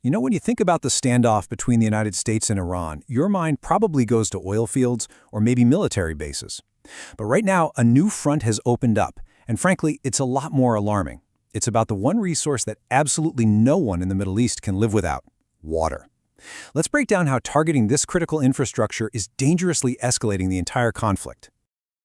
When you think about the standoff between the United States and Iran, your mind probably goes to oil fields or maybe military bases. But right now, a new front has opened up, and frankly, it's a lot more alarming. It's about the one resource that absolutely no one in the Middle East can live without: water. Let's break down how targeting this critical infrastructure is dangerously escalating the entire conflict.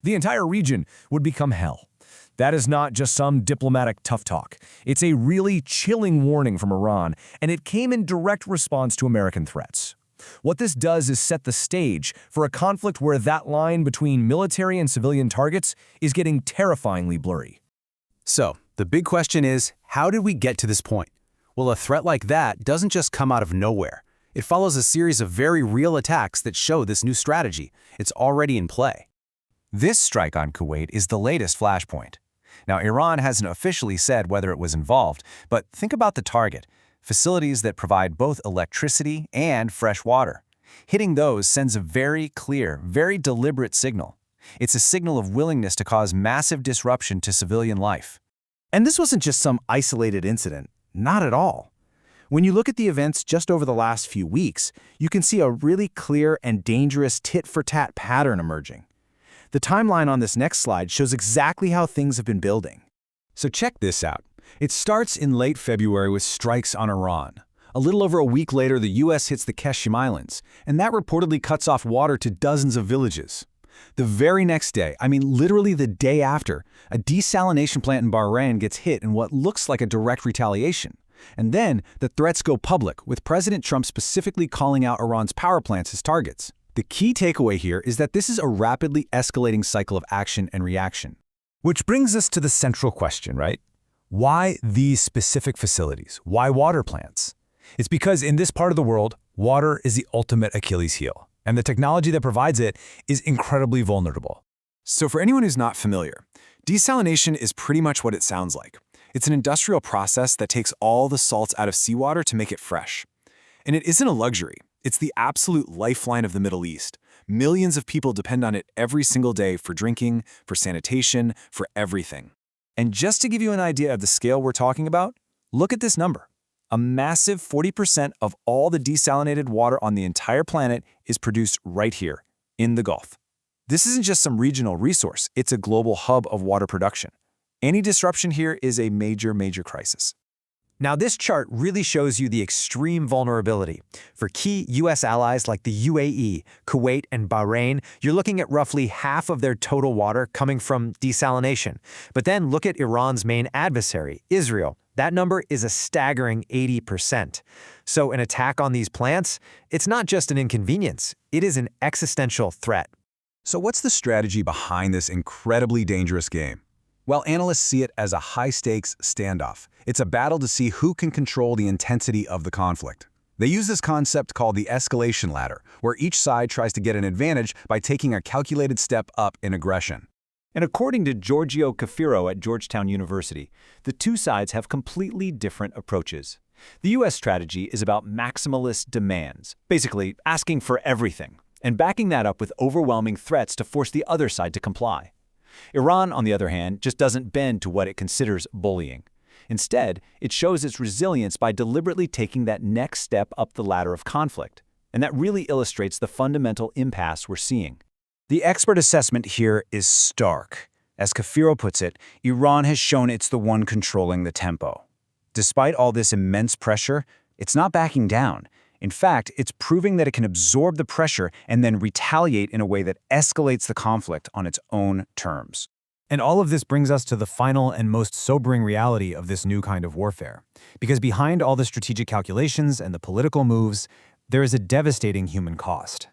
The entire region would become hell. That is not just some diplomatic tough talk. It's a really chilling warning from Iran, and it came in direct response to American threats. What this does is set the stage for a conflict where that line between military and civilian targets is getting terrifyingly blurry. So, the big question is, how did we get to this point? Well, a threat like that doesn't just come out of nowhere. It follows a series of very real attacks that show this new strategy. It's already in play. This strike on Kuwait is the latest flashpoint. Now, Iran hasn't officially said whether it was involved, but think about the target: facilities that provide both electricity and fresh water. Hitting those sends a very clear, very deliberate signal. It's a signal of willingness to cause massive disruption to civilian life. And this wasn't just some isolated incident. Not at all. When you look at the events just over the last few weeks, you can see a really clear and dangerous tit-for-tat pattern emerging. The timeline on this next slide shows exactly how things have been building. So check this out. It starts in late February with strikes on Iran. A little over a week later, the U.S. hits the Qashim Islands, and that reportedly cuts off water to dozens of villages. The very next day, literally the day after, a desalination plant in Bahrain gets hit in what looks like a direct retaliation. And then the threats go public, with President Trump specifically calling out Iran's power plants as targets. The key takeaway here is that this is a rapidly escalating cycle of action and reaction. Which brings us to the central question, right? Why these specific facilities? Why water plants? It's because in this part of the world, water is the ultimate Achilles heel, and the technology that provides it is incredibly vulnerable. So for anyone who's not familiar, desalination is pretty much what it sounds like. It's an industrial process that takes all the salts out of seawater to make it fresh. And it isn't a luxury. It's the absolute lifeline of the Middle East. Millions of people depend on it every single day for drinking, for sanitation, for everything. And just to give you an idea of the scale we're talking about, look at this number. A massive 40% of all the desalinated water on the entire planet is produced right here, in the Gulf. This isn't just some regional resource, it's a global hub of water production. Any disruption here is a major, major crisis. Now, this chart really shows you the extreme vulnerability. For key U.S. allies like the UAE, Kuwait, and Bahrain, you're looking at roughly half of their total water coming from desalination. But then look at Iran's main adversary, Israel. That number is a staggering 80%. So an attack on these plants, it's not just an inconvenience, it is an existential threat. So what's the strategy behind this incredibly dangerous game? Well, analysts see it as a high-stakes standoff. It's a battle to see who can control the intensity of the conflict. They use this concept called the escalation ladder, where each side tries to get an advantage by taking a calculated step up in aggression. And according to Giorgio Cafiro at Georgetown University, the two sides have completely different approaches. The U.S. strategy is about maximalist demands, basically asking for everything, and backing that up with overwhelming threats to force the other side to comply. Iran, on the other hand, just doesn't bend to what it considers bullying. Instead, it shows its resilience by deliberately taking that next step up the ladder of conflict. And that really illustrates the fundamental impasse we're seeing. The expert assessment here is stark. As Cafiro puts it, Iran has shown it's the one controlling the tempo. Despite all this immense pressure, it's not backing down. In fact, it's proving that it can absorb the pressure and then retaliate in a way that escalates the conflict on its own terms. And all of this brings us to the final and most sobering reality of this new kind of warfare. Because behind all the strategic calculations and the political moves, there is a devastating human cost.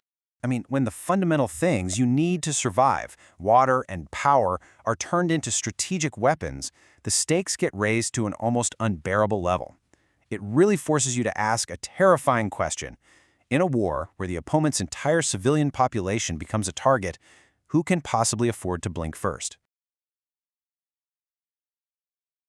When the fundamental things you need to survive, water and power, are turned into strategic weapons, the stakes get raised to an almost unbearable level. It really forces you to ask a terrifying question. In a war where the opponent's entire civilian population becomes a target, who can possibly afford to blink first?